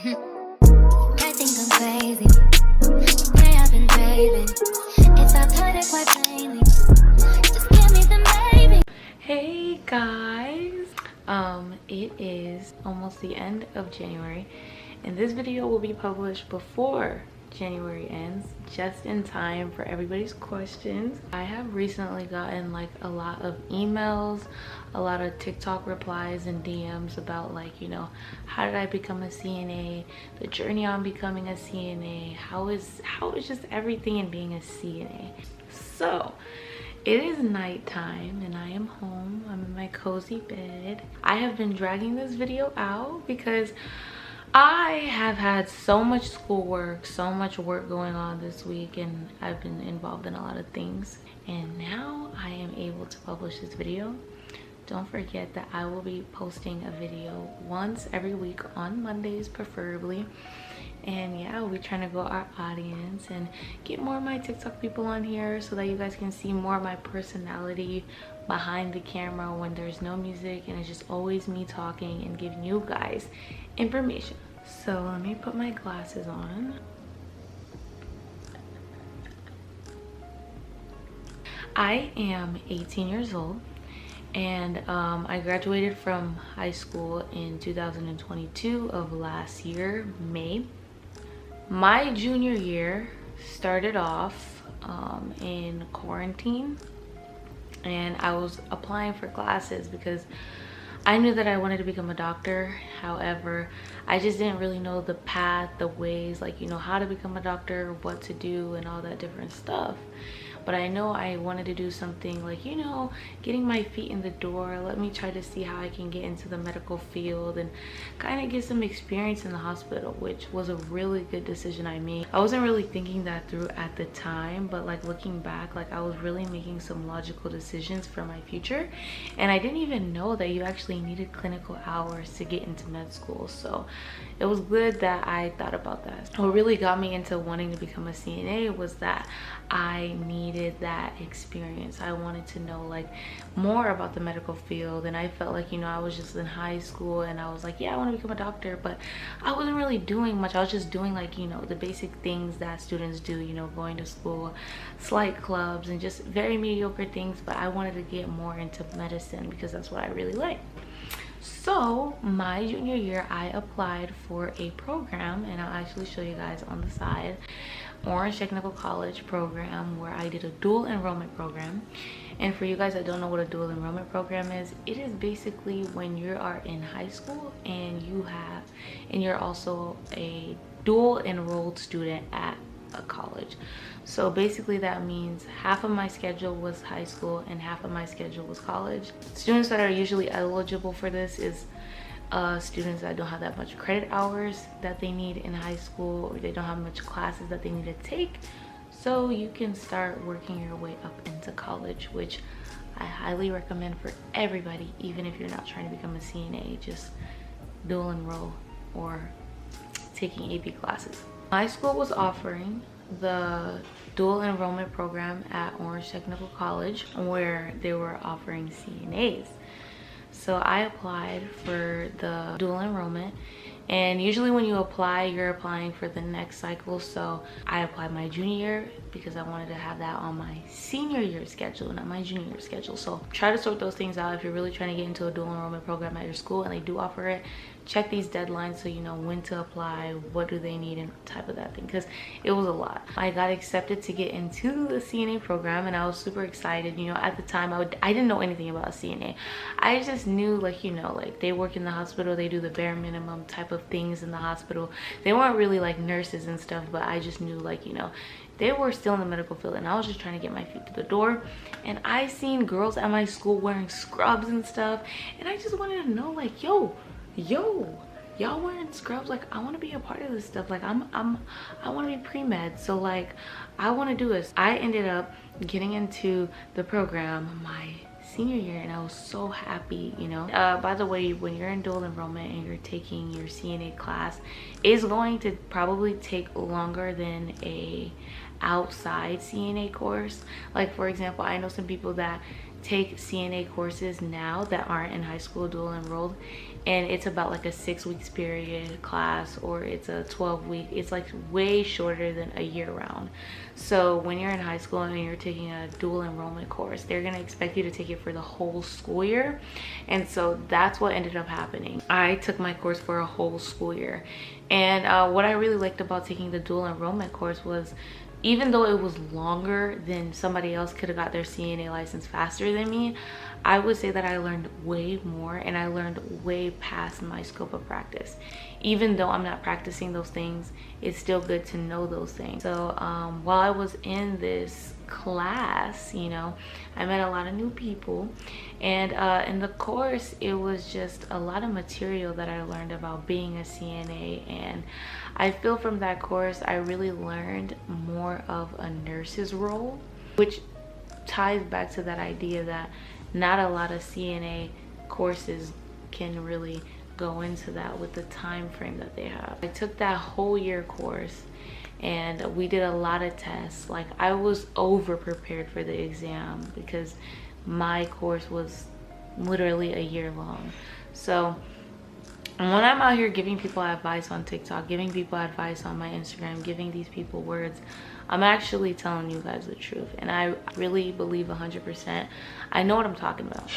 I think I'm crazy. Way I've been craving. If I put it quite plainly, just give me the baby. Hey guys, it is almost the end of January, and this video will be published before January ends, just in time for everybody's questions. I have recently gotten like a lot of emails, a lot of TikTok replies and DMs about like, you know, how did I become a CNA, the journey on becoming a CNA, how is just everything in being a CNA. So it is nighttime and I am home. I'm in my cozy bed. I have been dragging this video out because I have had so much schoolwork, so much work going on this week, and I've been involved in a lot of things. And now I am able to publish this video. Don't forget that I will be posting a video once every week on Mondays preferably. And yeah, we're trying to grow our audience and get more of my TikTok people on here so that you guys can see more of my personality behind the camera when there's no music and it's just always me talking and giving you guys information. So let me put my glasses on. I am 18 years old and I graduated from high school in 2022 of last year, May. My junior year started off in quarantine, and I was applying for classes because I knew that I wanted to become a doctor. However, I just didn't really know the path, the ways, like, you know, how to become a doctor, what to do, and all that different stuff. But I know I wanted to do something like, you know, getting my feet in the door. Let me try to see how I can get into the medical field and kind of get some experience in the hospital, which was a really good decision I made. I wasn't really thinking that through at the time, but like looking back, like I was really making some logical decisions for my future. And I didn't even know that you actually needed clinical hours to get into med school. So it was good that I thought about that. What really got me into wanting to become a CNA was that I needed that experience. I wanted to know like more about the medical field, and I felt like, you know, I was just in high school and I was like, yeah, I want to become a doctor, but I wasn't really doing much. I was just doing like, you know, the basic things that students do, you know, going to school, slight clubs, and just very mediocre things. But I wanted to get more into medicine because that's what I really like. So my junior year, I applied for a program, and I'll actually show you guys on the side. Orange Technical College program, where I did a dual enrollment program. And for you guys that don't know what a dual enrollment program is, it is basically when you are in high school and you're also a dual enrolled student at a college. So basically that means half of my schedule was high school and half of my schedule was college. Students that are usually eligible for this is students that don't have that much credit hours that they need in high school, or they don't have much classes that they need to take, so you can start working your way up into college, which I highly recommend for everybody. Even if you're not trying to become a CNA, just dual enroll or taking AP classes. My school was offering the dual enrollment program at Orange Technical College, where they were offering CNAs. So I applied for the dual enrollment, and usually when you apply, you're applying for the next cycle. So I applied my junior year because I wanted to have that on my senior year schedule, not my junior year schedule. So try to sort those things out if you're really trying to get into a dual enrollment program at your school, and they do offer it. Check these deadlines so you know when to apply, what do they need, and type of that thing, because it was a lot. I got accepted to get into the CNA program, and I was super excited. You know, at the time I didn't know anything about CNA. I just knew, like, you know, like they work in the hospital, they do the bare minimum type of things in the hospital. They weren't really like nurses and stuff, but I just knew, like, you know, they were still in the medical field, and I was just trying to get my feet to the door. And I seen girls at my school wearing scrubs and stuff, and I just wanted to know, like, yo, y'all wearing scrubs? Like, I want to be a part of this stuff. Like, I want to be pre-med, so like I want to do this. I ended up getting into the program my senior year, and I was so happy, you know. By the way, when you're in dual enrollment and you're taking your CNA class, it's going to probably take longer than a outside CNA course. Like, for example, I know some people that take CNA courses now that aren't in high school dual enrolled, and it's about like a 6 weeks period class, or it's a 12-week. It's like way shorter than a year round. So when you're in high school and you're taking a dual enrollment course, they're going to expect you to take it for the whole school year. And so that's what ended up happening. I took my course for a whole school year. And what I really liked about taking the dual enrollment course was, even though it was longer than somebody else could have got their CNA license faster than me, I would say that I learned way more, and I learned way past my scope of practice. Even though I'm not practicing those things, it's still good to know those things. So while I was in this class, you know, I met a lot of new people, and in the course it was just a lot of material that I learned about being a CNA. And I feel from that course I really learned more of a nurse's role, which ties back to that idea that not a lot of CNA courses can really go into that with the time frame that they have. I took that whole year course, and we did a lot of tests. Like, I was over prepared for the exam because my course was literally a year long. So when I'm out here giving people advice on TikTok, giving people advice on my Instagram, giving these people words, I'm actually telling you guys the truth. And I really believe 100% I know what I'm talking about.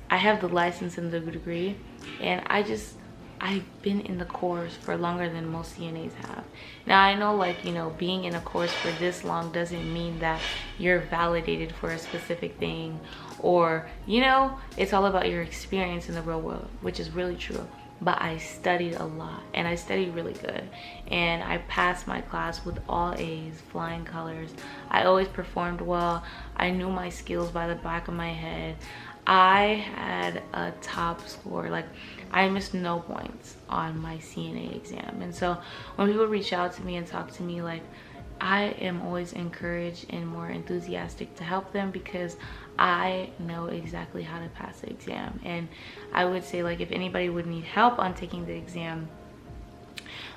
I have the license and the degree, and I've been in the course for longer than most CNAs have. Now, I know, like, you know, being in a course for this long doesn't mean that you're validated for a specific thing, or, you know, it's all about your experience in the real world, which is really true. But I studied a lot, and I studied really good, and I passed my class with all A's, flying colors. I always performed well. I knew my skills by the back of my head. I had a top score. Like, I missed no points on my CNA exam. And so when people reach out to me and talk to me, like, I am always encouraged and more enthusiastic to help them, because I know exactly how to pass the exam. And I would say, like, if anybody would need help on taking the exam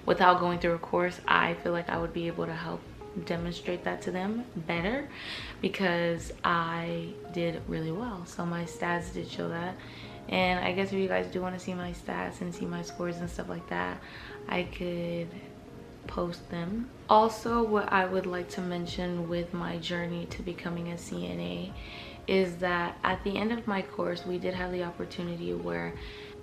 without going through a course, I feel like I would be able to help demonstrate that to them better, because I did really well. So my stats did show that. And I guess if you guys do want to see my stats and see my scores and stuff like that, I could post them. Also, what I would like to mention with my journey to becoming a CNA is that at the end of my course, we did have the opportunity where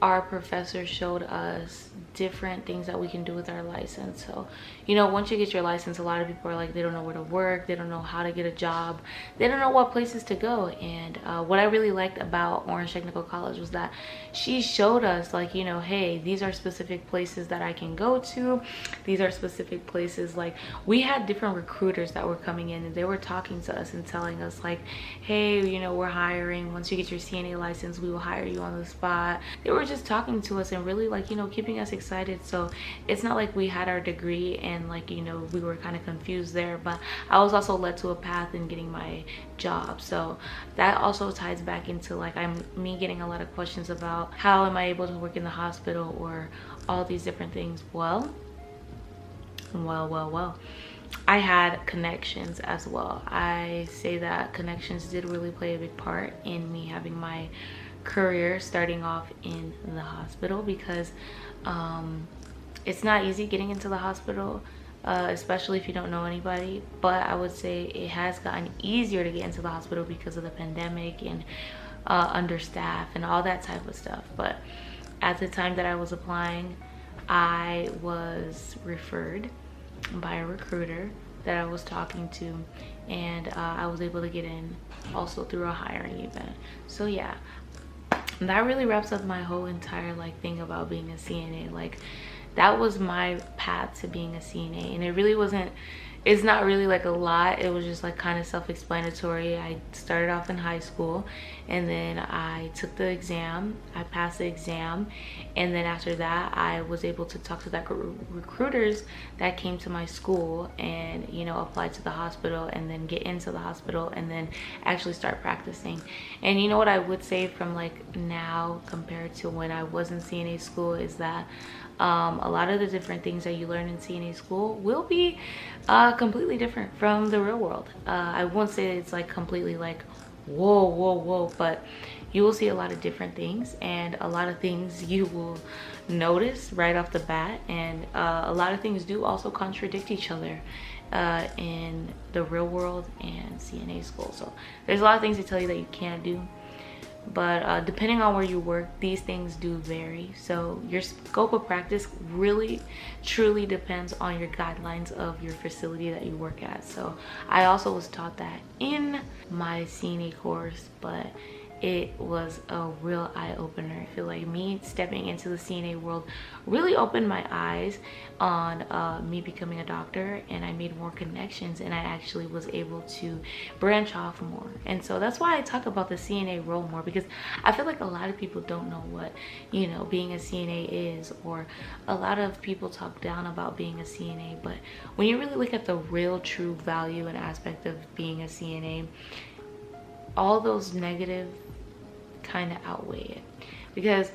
our professor showed us different things that we can do with our license. So, you know, once you get your license, a lot of people are like, they don't know where to work, they don't know how to get a job, they don't know what places to go. And what I really liked about Orange Technical College was that she showed us, like, you know, hey, these are specific places that I can go to, these are specific places. Like, we had different recruiters that were coming in, and they were talking to us and telling us, like, hey, you know, we're hiring. Once you get your CNA license, we will hire you on the spot. They were just talking to us and really, like, you know, keeping us excited. So it's not like we had our degree and, like, you know, we were kind of confused there, but I was also led to a path in getting my job. So that also ties back into, like, me getting a lot of questions about how am I able to work in the hospital or all these different things. Well, I had connections as well. I say that connections did really play a big part in me having my career starting off in the hospital, because it's not easy getting into the hospital, especially if you don't know anybody. But I would say it has gotten easier to get into the hospital because of the pandemic and understaff and all that type of stuff. But at the time that I was applying, I was referred by a recruiter that I was talking to, and I was able to get in also through a hiring event. So yeah, that really wraps up my whole entire, like, thing about being a CNA. Like, that was my path to being a CNA, and it really wasn't, it's not really like a lot. It was just like kind of self-explanatory. I started off in high school, and then I took the exam, I passed the exam, and then after that I was able to talk to that recruiters that came to my school and, you know, apply to the hospital and then get into the hospital and then actually start practicing. And you know what I would say from, like, now compared to when I was in CNA school is that a lot of the different things that you learn in CNA school will be completely different from the real world. I won't say it's like completely like whoa, but you will see a lot of different things, and a lot of things you will notice right off the bat, and a lot of things do also contradict each other in the real world and CNA school. So there's a lot of things they tell you that you can't do, but depending on where you work, these things do vary. So your scope of practice really truly depends on your guidelines of your facility that you work at. So I also was taught that in my CNA course, but it was a real eye-opener. I feel like me stepping into the CNA world really opened my eyes on me becoming a doctor, and I made more connections, and I actually was able to branch off more. And so that's why I talk about the CNA role more, because I feel like a lot of people don't know what, you know, being a CNA is, or a lot of people talk down about being a CNA, but when you really look at the real true value and aspect of being a CNA, all those negative kind of outweigh it. Because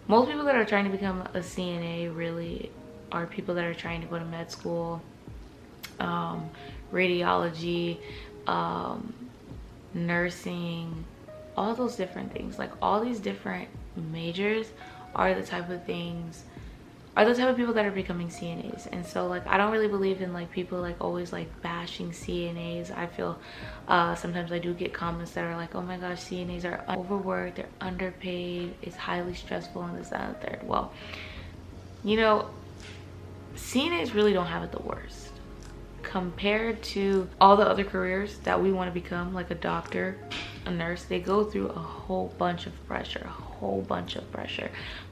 most people that are trying to become a CNA really are people that are trying to go to med school, radiology, nursing, all those different things. Like all these different majors are the type of things, are the type of people that are becoming CNAs. And so like I don't really believe in like people like always like bashing CNAs. I feel sometimes I do get comments that are like, oh my gosh, CNAs are overworked, they're underpaid, it's highly stressful, and this, that, and the third. Well, you know, CNAs really don't have it the worst compared to all the other careers that we want to become, like a doctor, a nurse. They go through a whole bunch of pressure,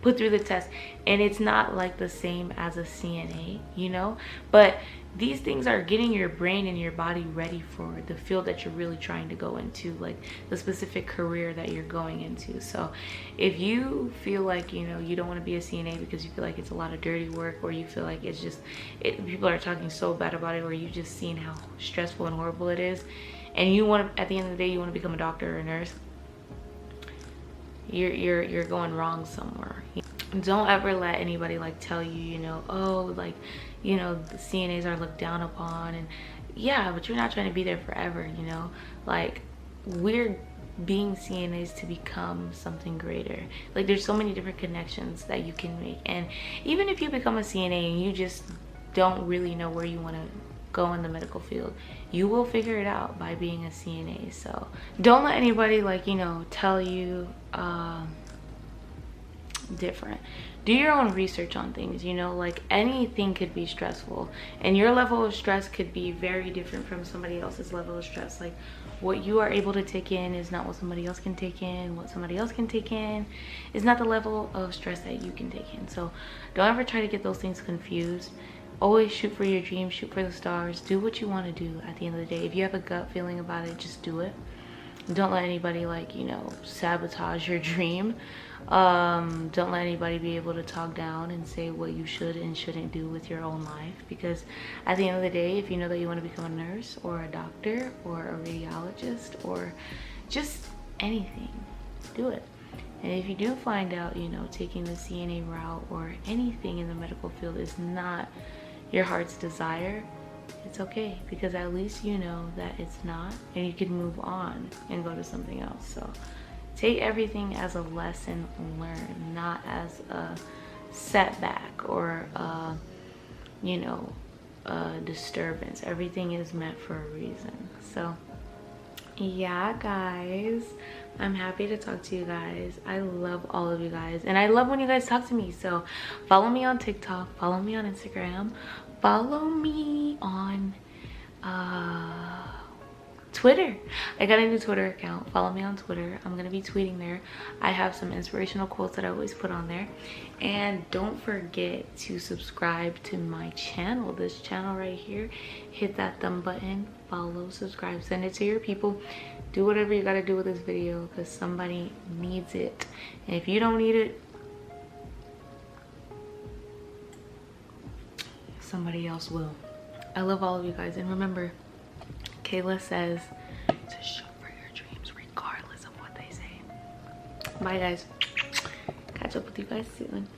put through the test, and it's not like the same as a CNA, you know. But these things are getting your brain and your body ready for the field that you're really trying to go into, like the specific career that you're going into. So if you feel like, you know, you don't want to be a CNA because you feel like it's a lot of dirty work, or you feel like it's just people are talking so bad about it, or you've just seen how stressful and horrible it is, and you want to, at the end of the day, you want to become a doctor or a nurse, you're going wrong somewhere. Don't ever let anybody like tell you, you know, oh, like, you know, the CNAs are looked down upon. And yeah, but you're not trying to be there forever, you know. Like, we're being CNAs to become something greater. Like, there's so many different connections that you can make. And even if you become a CNA and you just don't really know where you want to go in the medical field, you will figure it out by being a CNA. So don't let anybody like, you know, tell you different. Do your own research on things, you know. Like anything could be stressful, and your level of stress could be very different from somebody else's level of stress. Like what you are able to take in is not what somebody else can take in. What somebody else can take in is not the level of stress that you can take in. So don't ever try to get those things confused. Always shoot for your dreams, shoot for the stars, do what you want to do at the end of the day. If you have a gut feeling about it, just do it. Don't let anybody like, you know, sabotage your dream. Don't let anybody be able to talk down and say what you should and shouldn't do with your own life, because at the end of the day, if you know that you want to become a nurse or a doctor or a radiologist or just anything, do it. And if you do find out, you know, taking the CNA route or anything in the medical field is not your heart's desire, it's okay, because at least you know that it's not, and you can move on and go to something else. So take everything as a lesson learned, not as a setback or you know, a disturbance. Everything is meant for a reason. So yeah, guys, I'm happy to talk to you guys. I love all of you guys, and I love when you guys talk to me. So follow me on TikTok, follow me on Instagram, follow me on Twitter. I got a new Twitter account. Follow me on Twitter. I'm gonna be tweeting there. I have some inspirational quotes that I always put on there. And don't forget to subscribe to my channel, this channel right here. Hit that thumb button, follow, subscribe, send it to your people. Do whatever you gotta do with this video, because somebody needs it. And if you don't need it, somebody else will. I love all of you guys, and remember, Kayla says to shoot for your dreams regardless of what they say. Bye guys. Catch up with you guys soon.